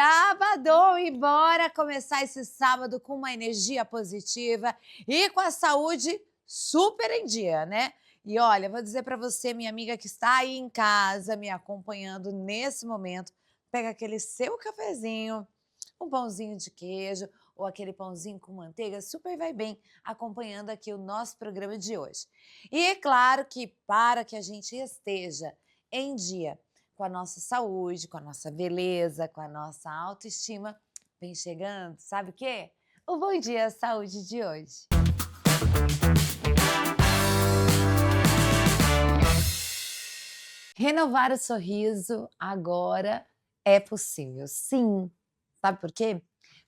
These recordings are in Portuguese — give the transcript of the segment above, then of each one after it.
Sábado, e bora começar esse sábado com uma energia positiva e com a saúde super em dia, né? E olha, vou dizer para você, minha amiga que está aí em casa me acompanhando nesse momento, pega aquele seu cafezinho, um pãozinho de queijo ou aquele pãozinho com manteiga, super vai bem acompanhando aqui o nosso programa de hoje. E é claro que para que a gente esteja em dia com a nossa saúde, com a nossa beleza, com a nossa autoestima, vem chegando, sabe o quê? O Bom Dia Saúde de hoje. Renovar o sorriso agora é possível, sim. Sabe por quê?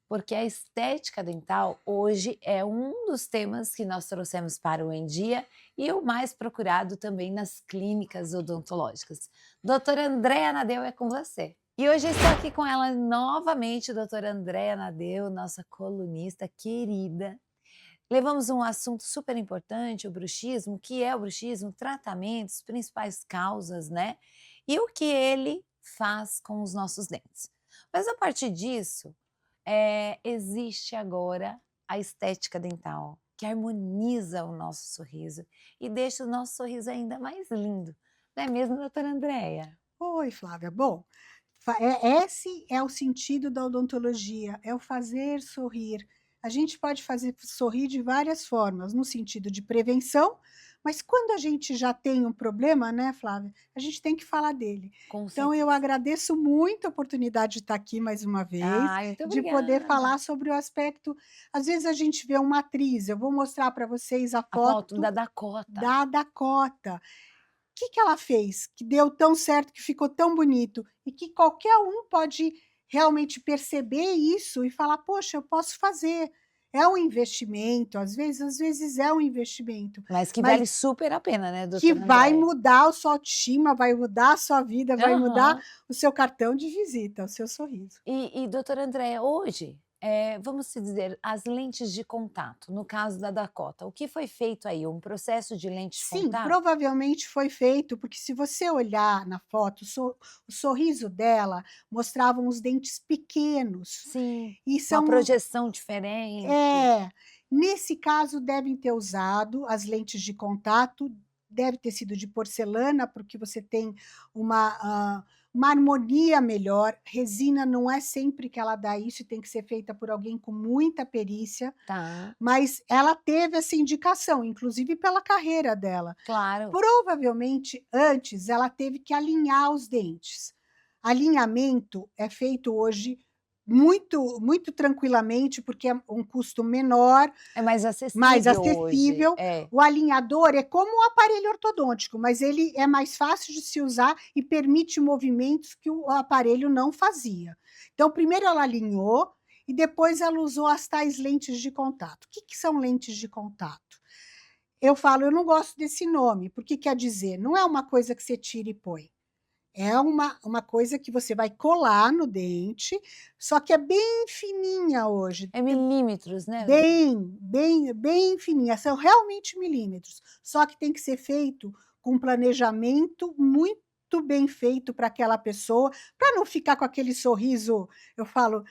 Porque a estética dental hoje é um dos temas que nós trouxemos para o Em Dia e o mais procurado também nas clínicas odontológicas. Doutora Andréa Nadeu é com você. E hoje eu estou aqui com ela novamente, doutora Andréa Nadeu, nossa colunista querida. Levamos um assunto super importante, o bruxismo, o que é o bruxismo, tratamentos, principais causas, né? E o que ele faz com os nossos dentes. Mas a partir disso, existe agora a estética dental, que harmoniza o nosso sorriso e deixa o nosso sorriso ainda mais lindo. Não é mesmo, doutora Andréia? Oi, Flávia. Bom, esse é o sentido da odontologia, é o fazer sorrir. A gente pode fazer sorrir de várias formas, no sentido de prevenção, mas quando a gente já tem um problema, né, Flávia, a gente tem que falar dele. Com Então, eu certeza. agradeço muito a oportunidade de estar aqui mais uma vez, Ai, muito de poder obrigada. falar sobre o aspecto. Às vezes a gente vê uma atriz, eu vou mostrar para vocês a A foto da foto Dakota. da Dakota. Que ela fez que deu tão certo, que ficou tão bonito e que qualquer um pode realmente perceber isso e falar: "Poxa, eu posso fazer". É um investimento, às vezes é um investimento, Mas que mas vale super a pena, né, que doutora vai Andréia? mudar a sua autoestima, vai mudar a sua vida, vai mudar Aham. o seu cartão de visita, o seu sorriso. E doutora Andréia, hoje, vamos se dizer, as lentes de contato, no caso da Dakota, o que foi feito aí? Um processo de lente de Sim, contato? provavelmente foi feito, porque se você olhar na foto, o sorriso dela mostravam os dentes pequenos, Sim, e uma são projeção diferente. é, nesse caso devem ter usado as lentes de contato, deve ter sido de porcelana, porque você tem uma, uma harmonia melhor. Resina não é sempre que ela dá isso, e tem que ser feita por alguém com muita perícia, Tá, mas ela teve essa indicação, inclusive pela carreira dela. claro. Provavelmente, antes, ela teve que alinhar os dentes. Alinhamento é feito hoje muito tranquilamente, porque é um custo menor, É mais mais acessível hoje. acessível. É. O alinhador é como um aparelho ortodôntico, mas ele é mais fácil de se usar e permite movimentos que o aparelho não fazia. Então, primeiro ela alinhou e depois ela usou as tais lentes de contato. O que são lentes de contato? Eu falo, eu não gosto desse nome, porque quer dizer, não é uma coisa que você tira e põe. É uma coisa que você vai colar no dente, só que é bem fininha hoje, É milímetros, né, doutora? bem fininha, são realmente milímetros, só que tem que ser feito com um planejamento muito bem feito para aquela pessoa, para não ficar com aquele sorriso, eu falo,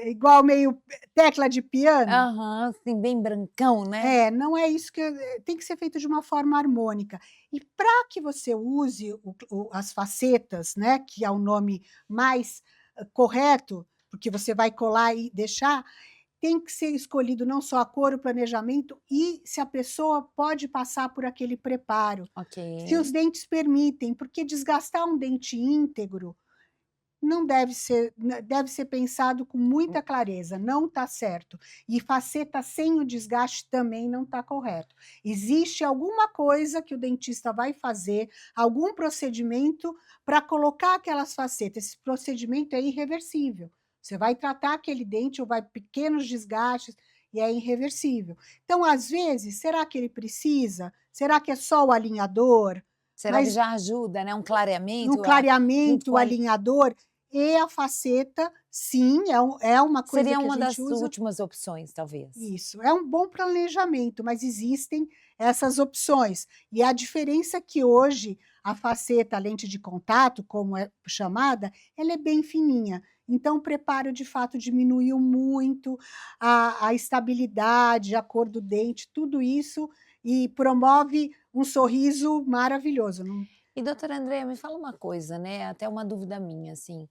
igual meio tecla de piano. Aham, assim, bem brancão, né? É, não é isso que tem que ser feito de uma forma harmônica. E para que você use as facetas, né, que é o nome mais, correto, porque você vai colar e deixar, tem que ser escolhido não só a cor, o planejamento e se a pessoa pode passar por aquele preparo, Ok. se os dentes permitem, porque desgastar um dente íntegro não deve ser, deve ser pensado com muita clareza, não está certo. E faceta sem o desgaste também não está correto. Existe alguma coisa que o dentista vai fazer, algum procedimento para colocar aquelas facetas. Esse procedimento é irreversível. Você vai tratar aquele dente ou vai pequenos desgastes e é irreversível. Então, às vezes, será que ele precisa? Será que é só o alinhador? Será que Mas já ajuda, né, um no clareamento, junto clareamento, com o a alinhador e a faceta, sim, é uma coisa seria que a uma gente das usa. últimas opções, talvez. Isso, é um bom planejamento, mas existem essas opções. E a diferença é que hoje a faceta, a lente de contato, como é chamada, ela é bem fininha. Então, o preparo, de fato, diminuiu muito a estabilidade, a cor do dente, tudo isso, e promove um sorriso maravilhoso. E doutora Andreia, me fala uma coisa, né, até uma dúvida minha, assim,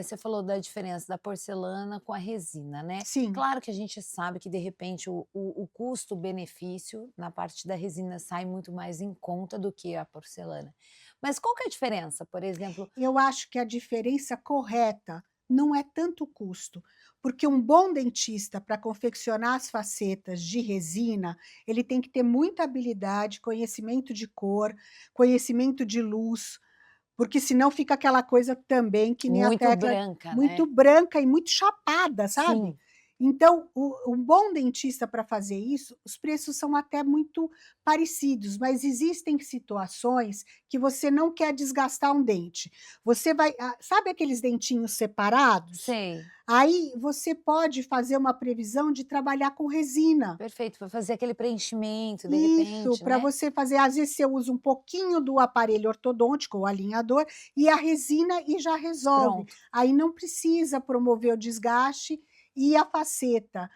você falou da diferença da porcelana com a resina, né. Sim. Claro que a gente sabe que de repente o custo-benefício na parte da resina sai muito mais em conta do que a porcelana. Mas qual que é a diferença, por exemplo? Eu acho que a diferença correta não é tanto o custo, porque um bom dentista, para confeccionar as facetas de resina, ele tem que ter muita habilidade, conhecimento de cor, conhecimento de luz, porque senão fica aquela coisa também que nem a Muito tecla, branca, muito né. branca e muito chapada, sabe? Sim, Então, um bom dentista para fazer isso, os preços são até muito parecidos, mas existem situações que você não quer desgastar um dente. Você vai, sabe aqueles dentinhos separados? sei, Aí você pode fazer uma previsão de trabalhar com resina. perfeito, para fazer aquele preenchimento de Isso, repente, para né. você fazer, às vezes você usa um pouquinho do aparelho ortodôntico, o alinhador, e a resina e já resolve. Pronto. Aí não precisa promover o desgaste e a faceta,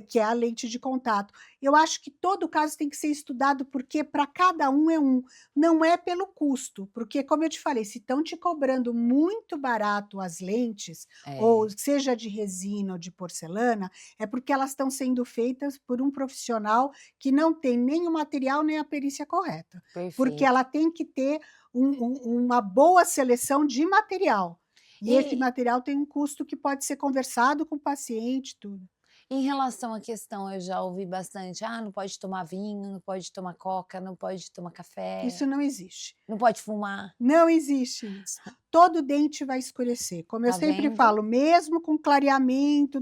que é a lente de contato. Eu acho que todo caso tem que ser estudado, porque para cada um é um, não é pelo custo, porque como eu te falei, se estão te cobrando muito barato as lentes, ou É, seja de resina ou de porcelana, é porque elas estão sendo feitas por um profissional que não tem nem o material, nem a perícia correta, porque perfeito. ela tem que ter uma boa seleção de material, e esse E material tem um custo que pode ser conversado com o paciente, tudo. em relação à questão, eu já ouvi bastante: "Ah, não pode tomar vinho, não pode tomar coca, não pode tomar café, Isso não existe. não pode fumar". Não existe isso. Todo dente vai escurecer, como eu Tá sempre vendo? falo, mesmo com clareamento,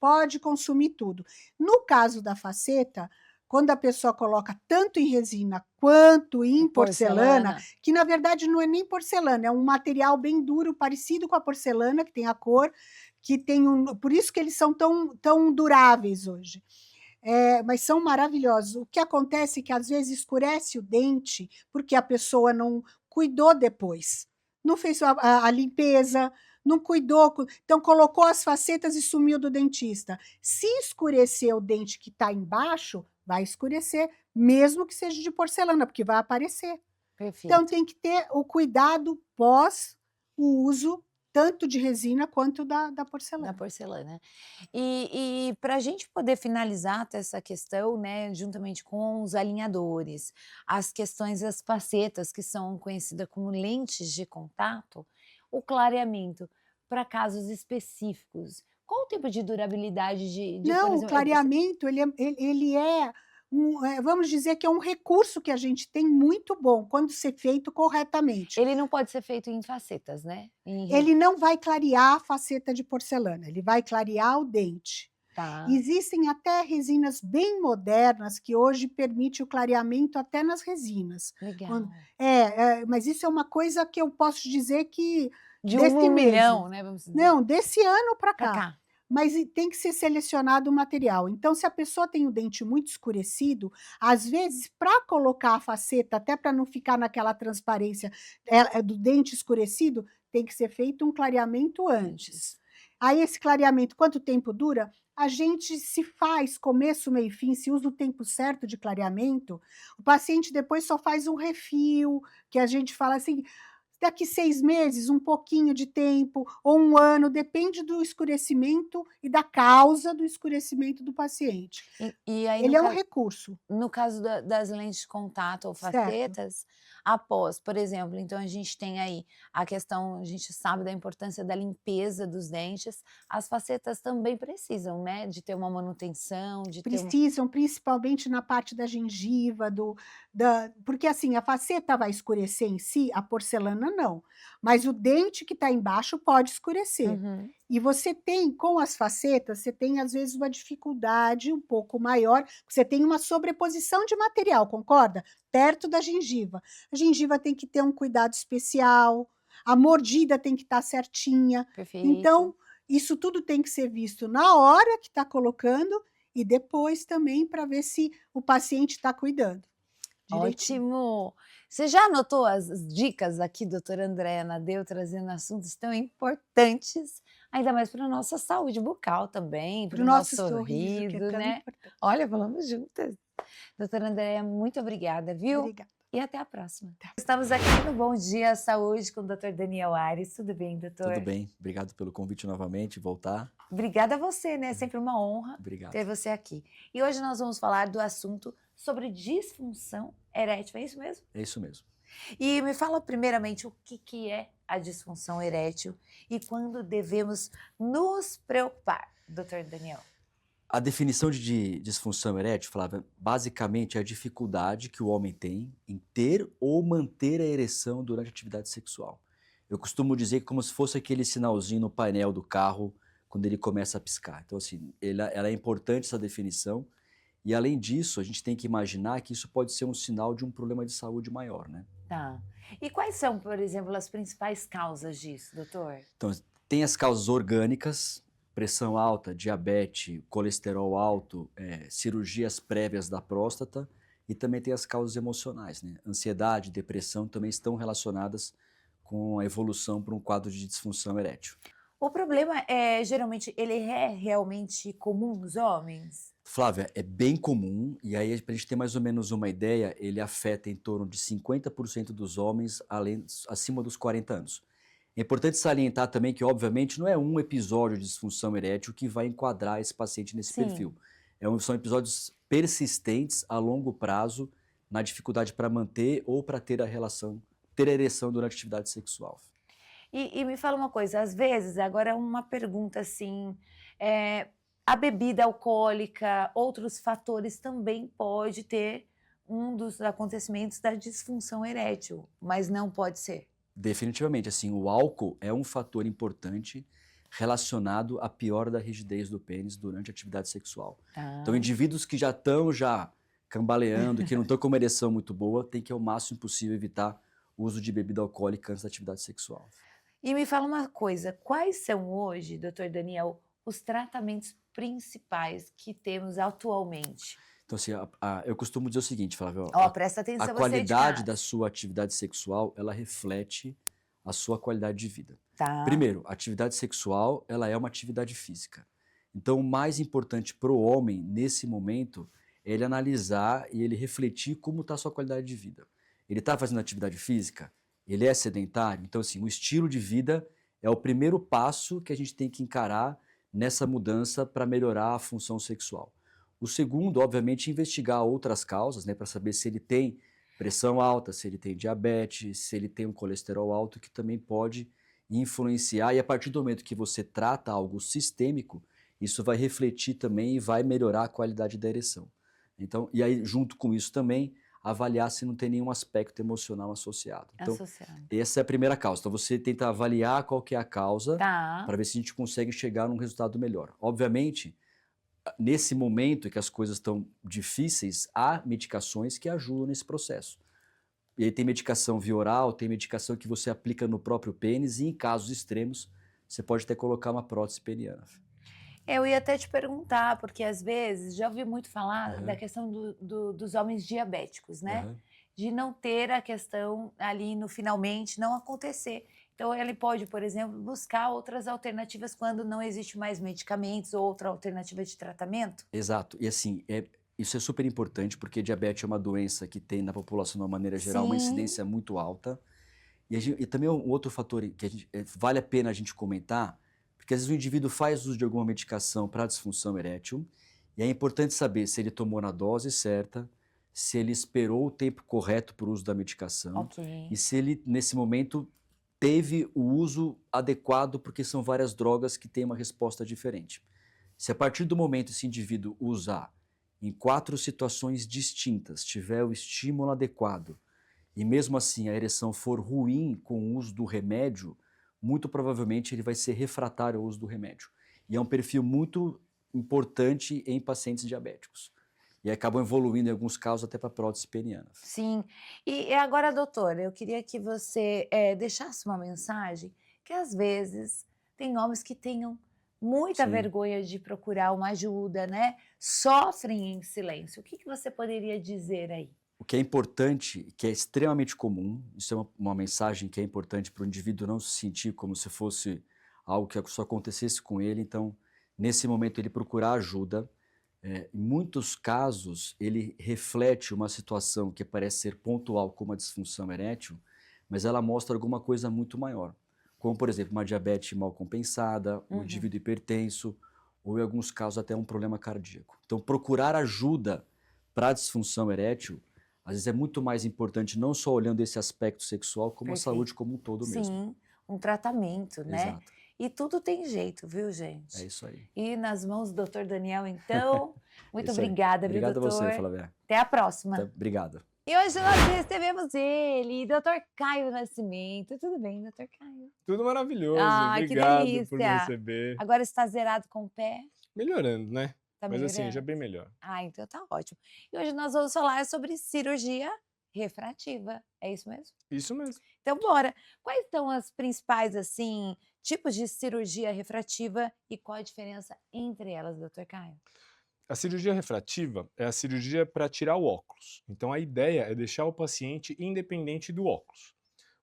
pode consumir tudo. No caso da faceta, quando a pessoa coloca tanto em resina quanto em porcelana, Porcelana, que na verdade não é nem porcelana, é um material bem duro, parecido com a porcelana, que tem a cor, que tem por isso que eles são tão duráveis hoje. Mas são maravilhosos. O que acontece é que às vezes escurece o dente, porque a pessoa não cuidou depois, não fez a limpeza, não cuidou, então colocou as facetas e sumiu do dentista. Se escurecer o dente que está embaixo, vai escurecer, mesmo que seja de porcelana, porque vai aparecer. Então perfeito, tem que ter o cuidado pós o uso, tanto de resina quanto da da porcelana. porcelana. E pra gente poder finalizar até essa questão, né, juntamente com os alinhadores, as questões das facetas que são conhecidas como lentes de contato, o clareamento para casos específicos, qual o tempo de durabilidade de, por Não, o exemplo, você clareamento ele é vamos dizer que é um recurso que a gente tem muito bom, quando ser feito corretamente. ele não pode ser feito em facetas, né? Ele não vai clarear a faceta de porcelana, ele vai clarear o dente. Tá, Existem até resinas bem modernas que hoje permite o clareamento até nas resinas. Quando legal. mas isso é uma coisa que eu posso dizer que De um desse um mês. milhão, né, vamos dizer, Não, desse ano para para cá. cá. Mas tem que ser selecionado o material. Então, se a pessoa tem o dente muito escurecido, às vezes, para colocar a faceta, até para não ficar naquela transparência do dente escurecido, tem que ser feito um clareamento antes. Antes. Aí, esse clareamento, quanto tempo dura? A gente se faz começo, meio e fim, se usa o tempo certo de clareamento, o paciente depois só faz um refil, que a gente fala assim, daqui 6 meses, um pouquinho de tempo, ou 1 ano, depende do escurecimento e da causa do escurecimento do paciente. E aí Ele é um recurso, no caso das lentes de contato ou certo? facetas, após, por exemplo, então a gente tem aí a questão, a gente sabe da importância da limpeza dos dentes, as facetas também precisam, né, de ter uma manutenção, de ter uma Precisam, principalmente na parte da gengiva, porque assim, a faceta vai escurecer em si, a porcelana não, mas o dente que está embaixo pode escurecer. uhum, E você tem, com as facetas, você tem às vezes uma dificuldade um pouco maior, você tem uma sobreposição de material, concorda? Perto da gengiva. A gengiva tem que ter um cuidado especial, a mordida tem que estar certinha. perfeito. Então, isso tudo tem que ser visto na hora que está colocando e depois também para ver se o paciente está cuidando direitinho. Ótimo. Você já anotou as dicas aqui, doutora Andréa deu trazendo assuntos tão importantes, ainda mais para a nossa saúde bucal também, Para para o o nosso nosso sorriso, que é sorriso, tão né. importante. Olha, falamos juntas. Doutora Andréa, muito obrigada, viu? Obrigada. E até a próxima. Estamos aqui no Bom Dia Saúde com o doutor Daniel Ares. Tudo bem, Tudo doutor? bem, obrigado pelo convite novamente, voltar. Obrigada a você, né, é sempre uma honra ter Obrigado. você aqui. E hoje nós vamos falar do assunto sobre disfunção erétil, é isso mesmo? É isso mesmo. E me fala primeiramente o que é a disfunção erétil e quando devemos nos preocupar, doutor Daniel? A definição de disfunção erétil, Flávia, basicamente é a dificuldade que o homem tem em ter ou manter a ereção durante a atividade sexual. Eu costumo dizer que como se fosse aquele sinalzinho no painel do carro quando ele começa a piscar. Então, assim, ela é importante essa definição e, além disso, a gente tem que imaginar que isso pode ser um sinal de um problema de saúde maior, né? Tá. E quais são, por exemplo, as principais causas disso, doutor? Então, tem as causas orgânicas, pressão alta, diabetes, colesterol alto, cirurgias prévias da próstata e também tem as causas emocionais, né? Ansiedade, depressão também estão relacionadas com a evolução para um quadro de disfunção erétil. O problema é, geralmente, ele é realmente comum nos homens? Flávia, é bem comum e aí para a gente ter mais ou menos uma ideia, ele afeta em torno de 50% dos homens acima dos 40 anos. É importante salientar também que, obviamente, não é um episódio de disfunção erétil que vai enquadrar esse paciente nesse Sim. perfil. São episódios persistentes a longo prazo na dificuldade para manter ou para ter ter a ereção durante a atividade sexual. E me fala uma coisa, às vezes, agora é uma pergunta assim, a bebida alcoólica, outros fatores também pode ter um dos acontecimentos da disfunção erétil, mas não pode ser? Definitivamente, assim, o álcool é um fator importante relacionado à piora da rigidez do pênis durante a atividade sexual. Então, Tá. indivíduos que já estão cambaleando, que não estão com uma ereção muito boa, tem que ao máximo possível evitar o uso de bebida alcoólica antes da atividade sexual. E me fala uma coisa, quais são hoje, doutor Daniel, os tratamentos principais que temos atualmente? Então, assim, eu costumo dizer o seguinte, Flávio, Ó, presta a atenção você aí de qualidade da casa. sua atividade sexual, ela reflete a sua qualidade de vida. Tá, Primeiro, a atividade sexual, ela é uma atividade física. Então, o mais importante para o homem, nesse momento, é ele analisar e ele refletir como está a sua qualidade de vida. Ele está fazendo atividade física? Ele é sedentário? Então, assim, o estilo de vida é o primeiro passo que a gente tem que encarar nessa mudança para melhorar a função sexual. O segundo, obviamente, é investigar outras causas, né, para saber se ele tem pressão alta, se ele tem diabetes, se ele tem um colesterol alto, que também pode influenciar. E a partir do momento que você trata algo sistêmico, isso vai refletir também e vai melhorar a qualidade da ereção. Então, e aí, junto com isso também, avaliar se não tem nenhum aspecto emocional associado. Então, associado. essa é a primeira causa. Então, você tenta avaliar qual que é a causa Tá. para ver se a gente consegue chegar num resultado melhor. Obviamente, nesse momento em que as coisas estão difíceis, há medicações que ajudam nesse processo. E aí tem medicação via oral, tem medicação que você aplica no próprio pênis e em casos extremos você pode até colocar uma prótese peniana. Eu ia até te perguntar, porque às vezes já ouvi muito falar da Aham, questão dos homens diabéticos, né? aham. De não ter a questão ali no finalmente não acontecer. Então ele pode, por exemplo, buscar outras alternativas quando não existe mais medicamentos ou outra alternativa de tratamento? Exato. E assim, isso é super importante porque diabetes é uma doença que tem na população, de uma maneira geral, uma Sim, incidência muito alta. E também um outro fator que vale a pena a gente comentar, porque às vezes o indivíduo faz uso de alguma medicação para disfunção erétil, e é importante saber se ele tomou na dose certa, se ele esperou o tempo correto para o uso da medicação, ok. e se ele, nesse momento, teve o uso adequado, porque são várias drogas que têm uma resposta diferente. Se a partir do momento esse indivíduo usar em 4 situações distintas, tiver o estímulo adequado, e mesmo assim a ereção for ruim com o uso do remédio, muito provavelmente ele vai ser refratário ao uso do remédio. E é um perfil muito importante em pacientes diabéticos. E acabam evoluindo em alguns casos até para prótese peniana. Sim. E agora, doutora, eu queria que você deixasse uma mensagem que às vezes tem homens que tenham muita Sim. vergonha de procurar uma ajuda, né, sofrem em silêncio. O que que você poderia dizer aí? O que é importante, que é extremamente comum, isso é uma mensagem que é importante para o indivíduo não se sentir como se fosse algo que só acontecesse com ele, então, nesse momento, ele procurar ajuda. Em muitos casos, ele reflete uma situação que parece ser pontual, como a disfunção erétil, mas ela mostra alguma coisa muito maior, como, por exemplo, uma diabetes mal compensada, um Uhum, indivíduo hipertenso, ou, em alguns casos, até um problema cardíaco. Então, procurar ajuda para a disfunção erétil, às vezes é muito mais importante, não só olhando esse aspecto sexual, como a perfeito. saúde como um todo mesmo. Sim, um tratamento, né. Exato, E tudo tem jeito, viu, é gente. isso aí. E nas mãos do doutor Daniel, então, É muito isso aí. obrigada, viu, Obrigado a você, doutor. Flávia. Até a próxima. Obrigado. E hoje nós recebemos ele, doutor Caio Nascimento. Tudo bem, doutor Caio? Tudo maravilhoso, Ai, que obrigado por me delícia. receber. Agora está zerado com o pé? Melhorando, né? Tá Mas assim, já melhorando? bem melhor. Ah, então tá ótimo. E hoje nós vamos falar sobre cirurgia refrativa, é isso mesmo? Isso mesmo. Então bora. Quais são as principais, assim, tipos de cirurgia refrativa e qual a diferença entre elas, doutor Caio? A cirurgia refrativa é a cirurgia para tirar o óculos. Então a ideia é deixar o paciente independente do óculos.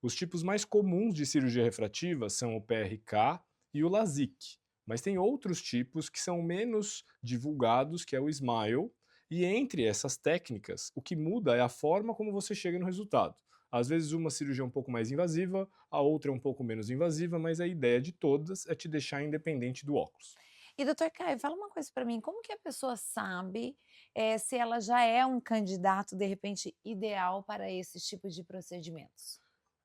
Os tipos mais comuns de cirurgia refrativa são o PRK e o LASIK, mas tem outros tipos que são menos divulgados, que é o SMILE, e entre essas técnicas, o que muda é a forma como você chega no resultado. Às vezes uma cirurgia é um pouco mais invasiva, a outra é um pouco menos invasiva, mas a ideia de todas é te deixar independente do óculos. E doutor Caio, fala uma coisa para mim, como que a pessoa sabe, se ela já é um candidato, de repente, ideal para esses tipos de procedimentos?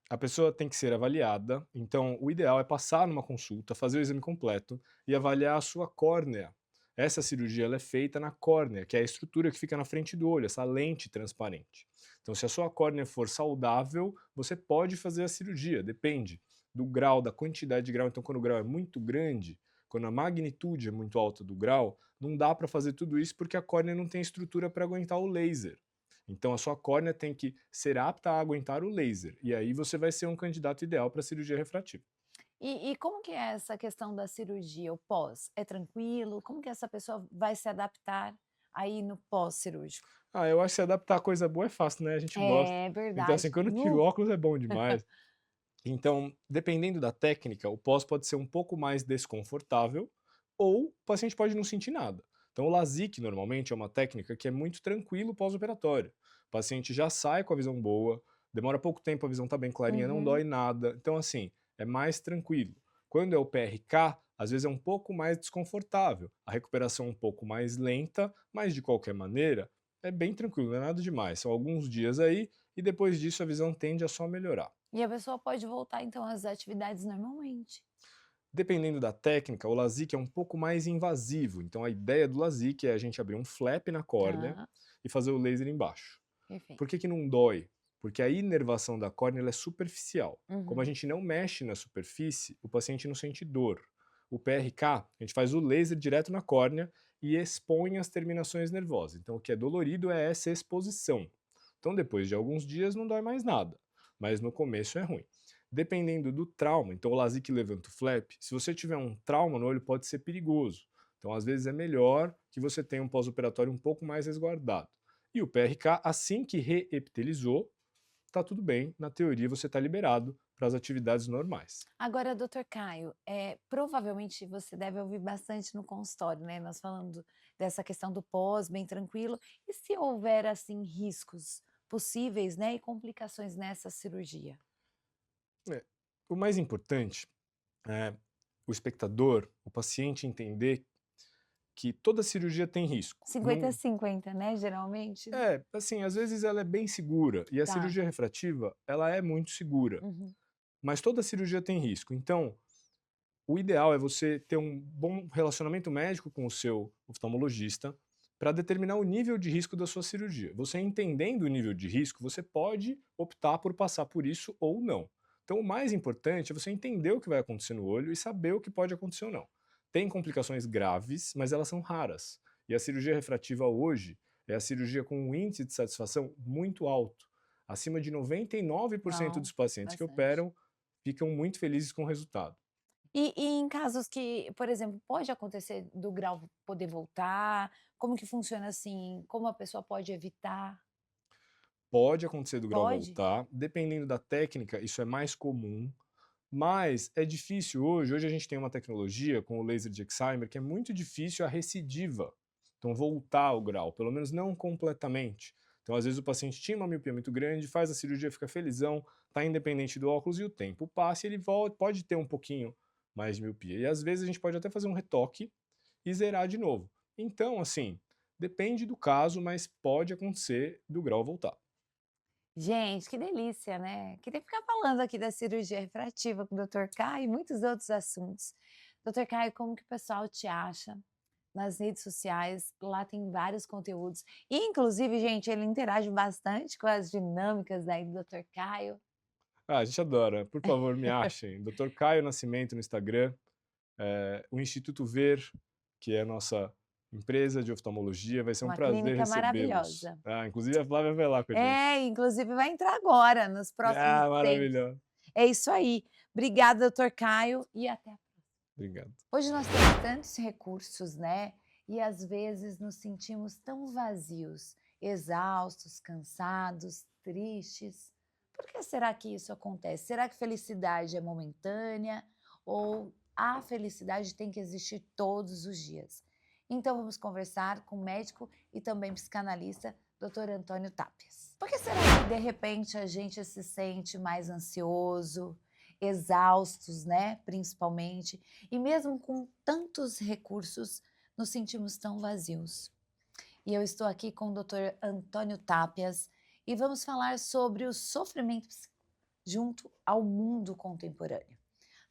A pessoa tem que ser avaliada, então o ideal é passar numa consulta, fazer o exame completo e avaliar a sua córnea. Essa cirurgia ela é feita na córnea, que é a estrutura que fica na frente do olho, essa lente transparente. Então, se a sua córnea for saudável, você pode fazer a cirurgia, depende do grau, da quantidade de grau. Então, quando o grau é muito grande, quando a magnitude é muito alta do grau, não dá para fazer tudo isso porque a córnea não tem estrutura para aguentar o laser. Então a sua córnea tem que ser apta a aguentar o laser, e aí você vai ser um candidato ideal para cirurgia refrativa. E como que é essa questão da cirurgia, o pós? É tranquilo? Como que essa pessoa vai se adaptar aí no pós-cirúrgico? Ah, eu acho que se adaptar a coisa boa é fácil, né, a gente gosta. É Então assim, verdade. quando tira o óculos é bom demais. Então, dependendo da técnica, o pós pode ser um pouco mais desconfortável, ou o paciente pode não sentir nada. Então o LASIK normalmente é uma técnica que é muito tranquilo pós-operatório. O paciente já sai com a visão boa, demora pouco tempo, a visão está bem clarinha, não Uhum. dói nada. Então assim, é mais tranquilo. Quando é o PRK, às vezes é um pouco mais desconfortável. A recuperação é um pouco mais lenta, mas de qualquer maneira, é bem tranquilo, não é nada demais. São alguns dias aí e depois disso a visão tende a só melhorar. E a pessoa pode voltar então às atividades normalmente. Dependendo da técnica, o LASIK é um pouco mais invasivo. Então a ideia do LASIK é a gente abrir um flap na córnea Tá, e fazer o laser embaixo. Por perfeito. que que não dói? Porque a inervação da córnea ela é superficial. Como a Uhum. gente não mexe na superfície, o paciente não sente dor. O PRK, a gente faz o laser direto na córnea e expõe as terminações nervosas. Então o que é dolorido é essa exposição. Então depois de alguns dias não dói mais nada, mas no começo é ruim. Dependendo do trauma, então o LASIK levanta o flap, se você tiver um trauma no olho pode ser perigoso. Então às vezes é melhor que você tenha um pós-operatório um pouco mais resguardado. E o PRK, assim que reepitelizou, tá tudo bem, na teoria você está liberado para as atividades normais. Agora, doutor Caio, provavelmente você deve ouvir bastante no consultório, né? Nós falando dessa questão do pós, bem tranquilo. E se houver, assim, riscos possíveis, né? E complicações nessa cirurgia? É, o mais importante é o espectador, o paciente entender que toda cirurgia tem risco. 50 a 50, né? Geralmente. Assim, às vezes ela é bem segura, e a Tá. cirurgia refrativa, ela é muito segura, Uhum. mas toda cirurgia tem risco. Então, o ideal é você ter um bom relacionamento médico com o seu oftalmologista para determinar o nível de risco da sua cirurgia. Você entendendo o nível de risco, você pode optar por passar por isso ou não. Então, o mais importante é você entender o que vai acontecer no olho e saber o que pode acontecer ou não. Tem complicações graves, mas elas são raras. E a cirurgia refrativa hoje é a cirurgia com um índice de satisfação muito alto. Acima de 99% Uau, dos pacientes que bastante. operam ficam muito felizes com o resultado. E em casos que, por exemplo, pode acontecer do grau poder voltar? Como que funciona assim? Como a pessoa pode evitar? Pode acontecer do grau Pode? voltar, dependendo da técnica, isso é mais comum, mas é difícil hoje. Hoje a gente tem uma tecnologia com o laser de Excimer que é muito difícil a recidiva. Então, voltar ao grau, pelo menos não completamente. Então, às vezes o paciente tinha uma miopia muito grande, faz a cirurgia, fica felizão, está independente do óculos e o tempo passa e ele volta, pode ter um pouquinho mais de miopia. E às vezes a gente pode até fazer um retoque e zerar de novo. Então, assim, depende do caso, mas pode acontecer do grau voltar. Gente, que delícia, né? Queria ficar falando aqui da cirurgia refrativa com o Dr. Caio e muitos outros assuntos. Dr. Caio, como que o pessoal te acha nas redes sociais? Lá tem vários conteúdos. E, inclusive, gente, ele interage bastante com as dinâmicas aí do Dr. Caio. Ah, a gente adora. Por favor, me achem. Dr. Caio Nascimento no Instagram, o Instituto Ver, que é a nossa empresa de oftalmologia. Vai ser um Uma prazer clínica recebê-los. maravilhosa. Ah, inclusive a Flávia vai lá com a gente. Inclusive vai entrar agora, nos próximos Ah, tempos. maravilhoso. É isso aí. Obrigada, Dr. Caio, e até a Obrigado. Hoje nós temos tantos recursos, né? E às vezes nos sentimos tão vazios, exaustos, cansados, tristes. Por que será que isso acontece? Será que felicidade é momentânea ou a felicidade tem que existir todos os dias? Então vamos conversar com o médico e também psicanalista, Dr. Antônio Tapias. Por que será que de repente a gente se sente mais ansioso, exaustos, né? Principalmente, e mesmo com tantos recursos, nos sentimos tão vazios. E eu estou aqui com o Dr. Antônio Tapias e vamos falar sobre o sofrimento junto ao mundo contemporâneo.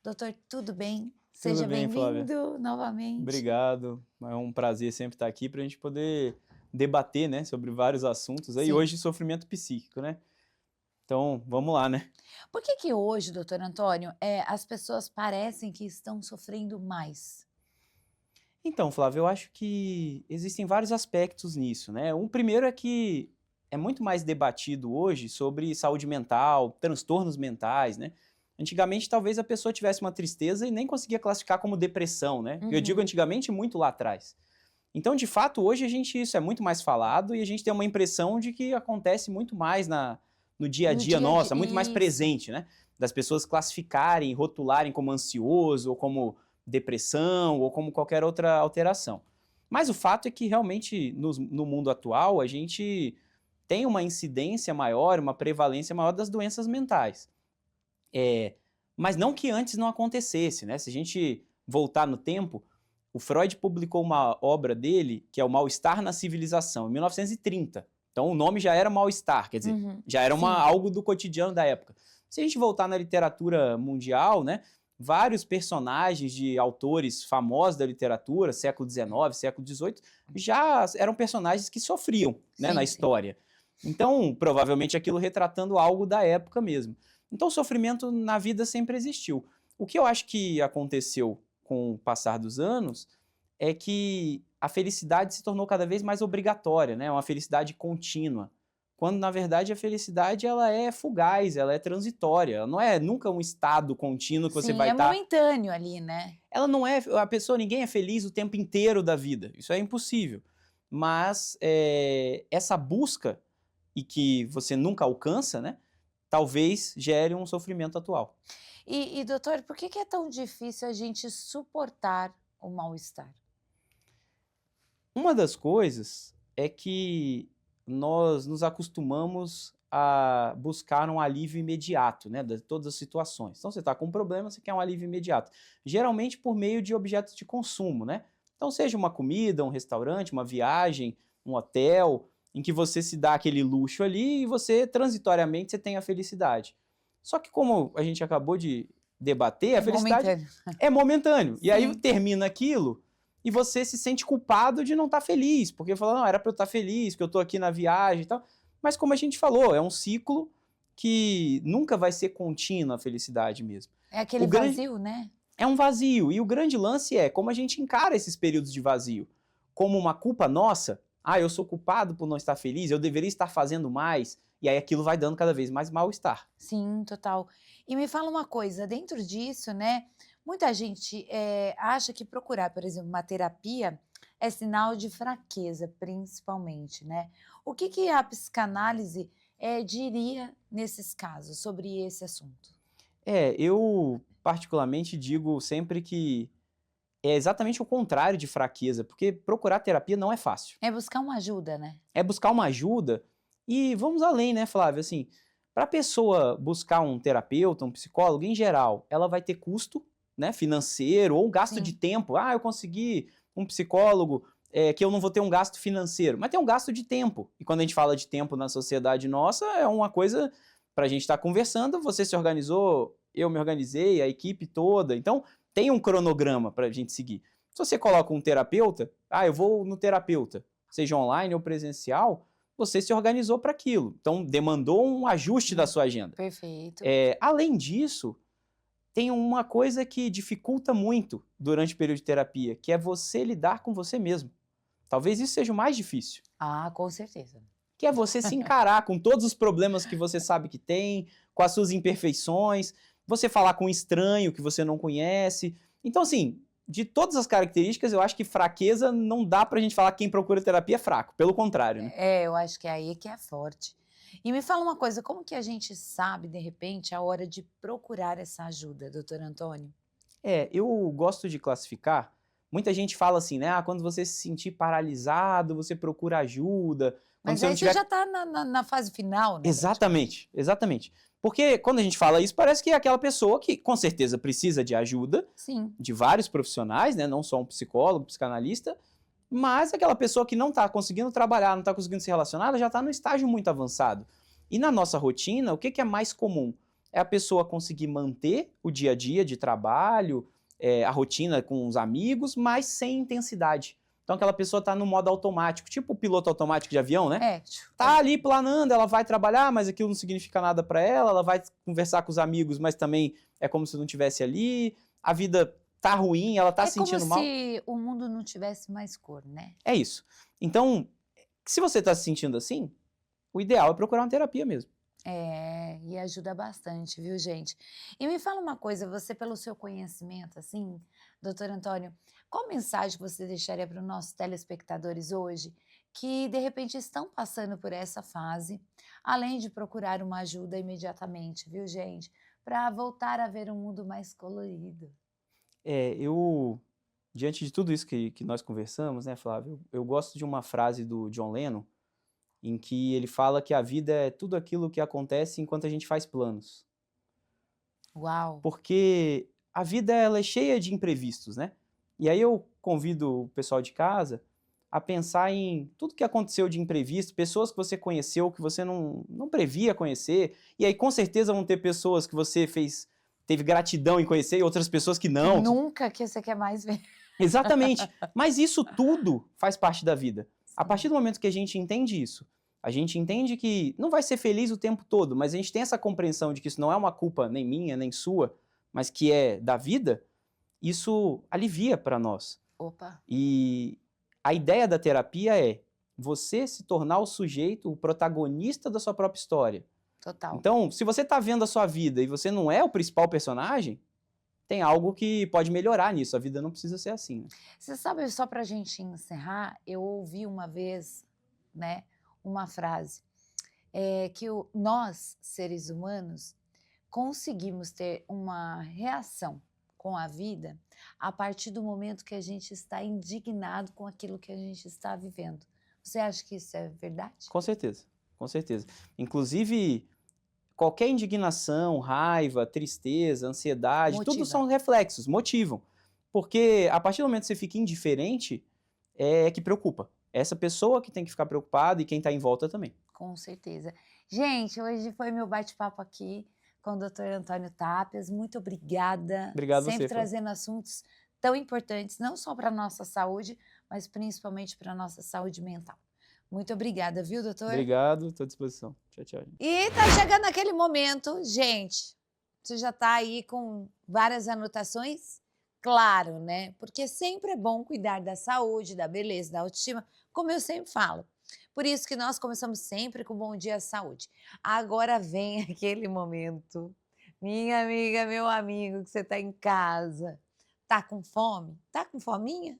Doutor, tudo bem? Seja Tudo bem, Flávia. bem-vindo novamente. Obrigado. É um prazer sempre estar aqui para a gente poder debater, né, sobre vários assuntos. Aí Sim. hoje sofrimento psíquico, né? Então, vamos lá, né? Por que hoje, doutor Antônio, as pessoas parecem que estão sofrendo mais? Então, Flávio, eu acho que existem vários aspectos nisso, né? Um primeiro é que é muito mais debatido hoje sobre saúde mental, transtornos mentais, né? Antigamente, talvez a pessoa tivesse uma tristeza e nem conseguia classificar como depressão, né? Eu digo antigamente muito lá atrás. Então, de fato, hoje isso é muito mais falado e a gente tem uma impressão de que acontece muito mais no dia a No dia dia a nosso, dia, é muito mais isso. presente, né? Das pessoas classificarem, rotularem como ansioso ou como depressão ou como qualquer outra alteração. Mas o fato é que realmente no mundo atual a gente tem uma incidência maior, uma prevalência maior das doenças mentais. Mas não que antes não acontecesse, né? Se a gente voltar no tempo, o Freud publicou uma obra dele, que é o Mal-Estar na Civilização, em 1930. Então o nome já era mal-estar, quer dizer, já era Sim. algo do cotidiano da época. Se a gente voltar na literatura mundial, né, vários personagens de autores famosos da literatura, século XIX, século XVIII, já eram personagens que sofriam, né, Sim, na sim. história. Então, provavelmente aquilo retratando algo da época mesmo. Então, o sofrimento na vida sempre existiu. O que eu acho que aconteceu com o passar dos anos é que a felicidade se tornou cada vez mais obrigatória, né? Uma felicidade contínua. Quando, na verdade, a felicidade ela é fugaz, ela é transitória. Ela não é nunca um estado contínuo que você Sim, vai é estar... momentâneo ali, né? Ela não é... ninguém é feliz o tempo inteiro da vida. Isso é impossível. Mas essa busca, e que você nunca alcança, né? Talvez gere um sofrimento atual. E doutor, por que é tão difícil a gente suportar o mal-estar? Uma das coisas é que nós nos acostumamos a buscar um alívio imediato, né, de todas as situações. Então, você está com um problema, você quer um alívio imediato. Geralmente por meio de objetos de consumo, né? Então, seja uma comida, um restaurante, uma viagem, um hotel, em que você se dá aquele luxo ali e você, transitoriamente, você tem a felicidade. Só que como a gente acabou de debater, a felicidade Momentâneo. é momentâneo. E aí Sim. termina aquilo e você se sente culpado de não estar feliz, porque fala, não, era para eu estar feliz, que eu estou aqui na viagem e tal. Mas como a gente falou, é um ciclo que nunca vai ser contínua a felicidade mesmo. É aquele O grande- vazio, né? É um vazio. E o grande lance é como a gente encara esses períodos de vazio. Como uma culpa nossa. Ah, eu sou culpado por não estar feliz, eu deveria estar fazendo mais. E aí aquilo vai dando cada vez mais mal-estar. Sim, total. E me fala uma coisa, dentro disso, né? Muita gente acha que procurar, por exemplo, uma terapia é sinal de fraqueza, principalmente, né? O que que a psicanálise diria nesses casos sobre esse assunto? Eu particularmente digo sempre que é exatamente o contrário de fraqueza, porque procurar terapia não é fácil. É buscar uma ajuda, né? É buscar uma ajuda e vamos além, né, Flávio? Assim, para a pessoa buscar um terapeuta, um psicólogo, em geral, ela vai ter custo, né, financeiro ou um gasto de Sim, tempo. Ah, eu consegui um psicólogo que eu não vou ter um gasto financeiro, mas tem um gasto de tempo. E quando a gente fala de tempo na sociedade nossa, é uma coisa para a gente estar conversando. Você se organizou, eu me organizei, a equipe toda. Então, tem um cronograma para a gente seguir. Se você coloca um terapeuta, eu vou no terapeuta, seja online ou presencial, você se organizou para aquilo. Então, demandou um ajuste da sua agenda. perfeito. Além disso, tem uma coisa que dificulta muito durante o período de terapia, que é você lidar com você mesmo. Talvez isso seja o mais difícil, Ah, com certeza. que é você se encarar com todos os problemas que você sabe que tem, com as suas imperfeições, você falar com um estranho que você não conhece. Então, assim, de todas as características, eu acho que fraqueza não dá pra gente falar que quem procura terapia é fraco. Pelo contrário, né? Eu acho que é aí que é forte. E me fala uma coisa, como que a gente sabe, de repente, a hora de procurar essa ajuda, doutor Antônio? Eu gosto de classificar. Muita gente fala assim, né? Quando você se sentir paralisado, você procura ajuda. Quando Mas você não aí você tiver. já está na fase final, né, praticamente. Exatamente, exatamente. Porque quando a gente fala isso, parece que é aquela pessoa que com certeza precisa de ajuda Sim, de vários profissionais, né? Não só um psicólogo, psicanalista, mas aquela pessoa que não está conseguindo trabalhar, não está conseguindo se relacionar, ela já está no estágio muito avançado. E na nossa rotina, o que que é mais comum? É a pessoa conseguir manter o dia a dia de trabalho, a rotina com os amigos, mas sem intensidade. Então aquela pessoa está no modo automático, tipo o piloto automático de avião, né? Tá ali planando, ela vai trabalhar, mas aquilo não significa nada para ela, ela vai conversar com os amigos, mas também é como se não estivesse ali. A vida tá ruim, ela tá É se como sentindo mal. se o mundo não tivesse mais cor, né? É isso. Então, se você tá se sentindo assim, o ideal é procurar uma terapia mesmo. E ajuda bastante, viu, gente? E me fala uma coisa, você pelo seu conhecimento, assim, doutor Antônio, qual mensagem você deixaria para os nossos telespectadores hoje que de repente estão passando por essa fase, além de procurar uma ajuda imediatamente, viu, gente? Para voltar a ver um mundo mais colorido. Diante de tudo isso que nós conversamos, né, Flávio, eu gosto de uma frase do John Lennon, em que ele fala que a vida é tudo aquilo que acontece enquanto a gente faz planos. Uau! Porque a vida ela é cheia de imprevistos, né? E aí eu convido o pessoal de casa a pensar em tudo que aconteceu de imprevisto, pessoas que você conheceu que você não previa conhecer, e aí com certeza vão ter pessoas que você teve gratidão em conhecer e outras pessoas que Que não. nunca que você quer mais ver. Exatamente. Mas isso tudo faz parte da vida. A partir do momento que a gente entende isso, a gente entende que não vai ser feliz o tempo todo, mas a gente tem essa compreensão de que isso não é uma culpa nem minha, nem sua, mas que é da vida, isso alivia para nós. Opa, E a ideia da terapia é você se tornar o sujeito, o protagonista da sua própria história. total. Então, se você está vendo a sua vida e você não é o principal personagem, tem algo que pode melhorar nisso. A vida não precisa ser assim, né? Você sabe, só para a gente encerrar, eu ouvi uma vez, né, uma frase, que nós, seres humanos, conseguimos ter uma reação com a vida a partir do momento que a gente está indignado com aquilo que a gente está vivendo. Você acha que isso é verdade? Com certeza, com certeza. Inclusive, qualquer indignação, raiva, tristeza, ansiedade, tudo Motiva. são reflexos, motivam. Porque a partir do momento que você fica indiferente, é que preocupa. Essa pessoa que tem que ficar preocupada e quem está em volta também. Com certeza. Gente, hoje foi meu bate-papo aqui com o Dr. Antônio Tapias. Muito obrigada. Obrigado Sempre você, Flávio. trazendo assuntos tão importantes, não só para a nossa saúde, mas principalmente para a nossa saúde mental. Muito obrigada, viu, doutor? Obrigado, estou à disposição. Tchau, tchau. Gente. E tá chegando aquele momento, gente. Você já tá aí com várias anotações? Claro, né? Porque sempre é bom cuidar da saúde, da beleza, da autoestima, como eu sempre falo. Por isso que nós começamos sempre com Bom Dia Saúde. Agora vem aquele momento Minha amiga, meu amigo, que você está em casa, tá com fome? Tá com fominha?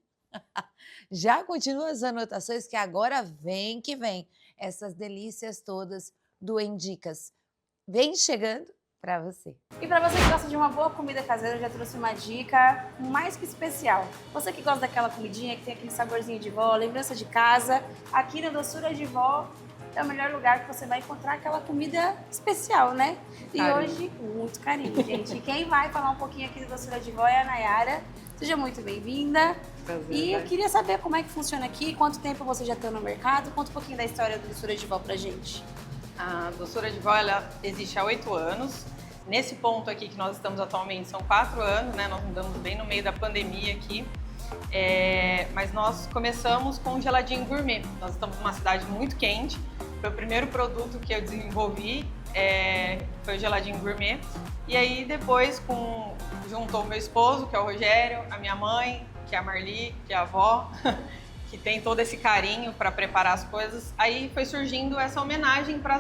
Já continua as anotações que agora vem que vem. Essas delícias todas do Endicas. Vem chegando para você. E para você que gosta de uma boa comida caseira, eu já trouxe uma dica mais que especial. Você que gosta daquela comidinha que tem aquele saborzinho de vó, lembrança de casa, aqui na Doçura de Vó é o melhor lugar que você vai encontrar aquela comida especial, né? E Carinho. hoje, muito carinho, gente. E quem vai falar um pouquinho aqui da Doçura de Vó é a Nayara. Seja muito bem-vinda. Prazer, E eu Dai. queria saber como é que funciona aqui, quanto tempo você já está no mercado, conta um pouquinho da história da Doçura de Vó pra gente. A Doçura de Vó, ela existe há 8 anos. Nesse ponto aqui que nós estamos atualmente são 4 anos, né? Nós mudamos bem no meio da pandemia aqui. Mas nós começamos com um geladinho gourmet. Nós estamos numa cidade muito quente. Foi o primeiro produto que eu desenvolvi, foi o geladinho gourmet. E aí depois juntou o meu esposo, que é o Rogério, a minha mãe, que é a Marli, que é a avó, que tem todo esse carinho para preparar as coisas. Aí foi surgindo essa homenagem para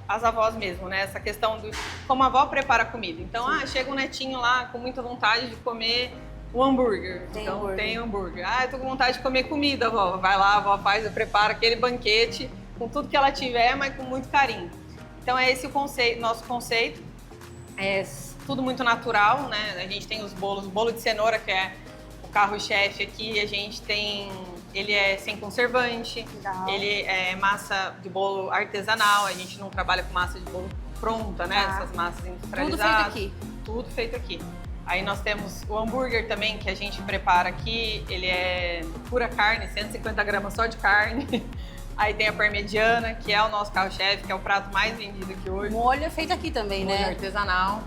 as avós mesmo, né? Essa questão de como a avó prepara a comida. Então, chega um netinho lá com muita vontade de comer o hambúrguer. Tem hambúrguer. Eu tô com vontade de comer comida, avó. Vai lá, a avó faz e prepara aquele banquete com tudo que ela tiver, mas com muito carinho. Então é esse o conceito, nosso conceito. É tudo muito natural, né? A gente tem os bolos, o bolo de cenoura, que é o carro-chefe aqui, a gente tem... Ele é sem conservante, Legal. ele é massa de bolo artesanal, a gente não trabalha com massa de bolo pronta, né? Tá. Essas massas Tudo industrializadas. feito aqui. Tudo feito aqui. Aí nós temos o hambúrguer também, que a gente prepara aqui, ele é pura carne, 150 gramas só de carne. Aí tem a parmegiana, que é o nosso carro-chefe, que é o prato mais vendido aqui hoje. Molho é feito aqui também, Molho né? artesanal,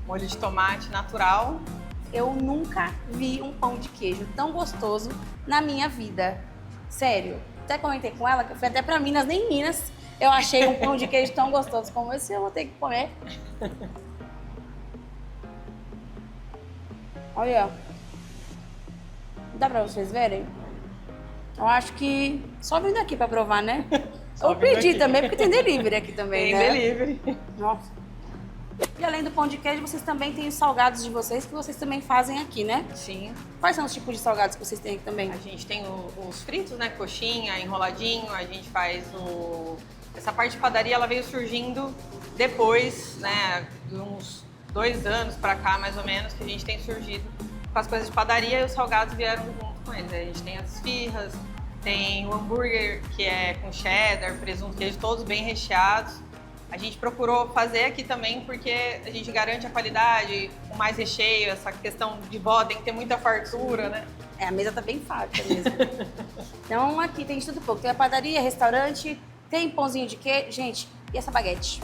molho de tomate natural. Eu nunca vi um pão de queijo tão gostoso na minha vida. Sério. Até comentei com ela que eu fui até pra Minas, nem em Minas eu achei um pão de queijo tão gostoso como esse, eu vou ter que comer. Olha. Dá pra vocês verem? Eu acho que só vindo aqui pra provar, né? Só Eu vindo pedi aqui. também, porque tem delivery aqui também, Tem né? delivery. Nossa. E além do pão de queijo, vocês também têm os salgados de vocês, que vocês também fazem aqui, né? Sim. Quais são os tipos de salgados que vocês têm aqui também? A gente tem os fritos, né? Coxinha, enroladinho. A gente faz Essa parte de padaria, ela veio surgindo depois, né? De uns 2 anos pra cá, mais ou menos, que a gente tem surgido com as coisas de padaria e os salgados vieram junto com eles. A gente tem as esfirras, tem o hambúrguer, que é com cheddar, presunto, queijo, todos bem recheados. A gente procurou fazer aqui também porque a gente garante a qualidade, com mais recheio, essa questão de vó, tem que ter muita fartura, né? A mesa tá bem farta mesmo. Então aqui tem de tudo pouco. Tem a padaria, restaurante, tem pãozinho de queijo. Gente, e essa baguete?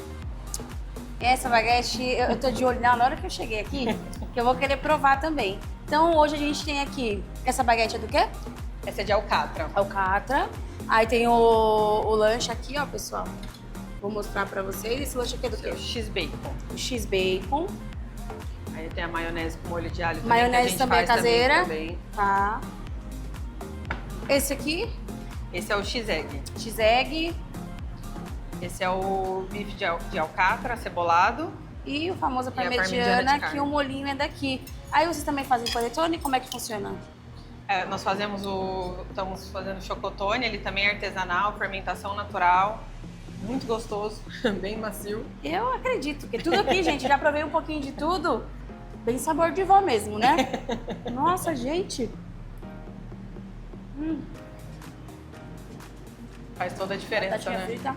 Essa baguete, eu tô de olho nela na hora que eu cheguei aqui, que eu vou querer provar também. Então hoje a gente tem aqui, essa baguete é do quê? Essa é de alcatra. Alcatra. Aí tem o lanche aqui, ó, pessoal. Vou mostrar pra vocês. Esse lanche aqui é do Esse é quê? o X-Bacon. O X-Bacon. Aí tem a maionese com molho de alho também, Maionese que a gente também faz caseira. também. Tá. Esse aqui, Esse é o X-Egg. X-Egg. Esse é o bife de alcatra, cebolado. E o famoso E a parmegiana de parmegiana, carne. que o molhinho é daqui. Aí vocês também fazem panetone? Como é que funciona? Nós estamos fazendo chocotone, ele também é artesanal, fermentação natural. Muito gostoso, bem macio. Eu acredito, porque tudo aqui, gente, já provei um pouquinho de tudo. Bem sabor de vó mesmo, né? Nossa, gente. Faz toda a diferença, Batatinha né? frita.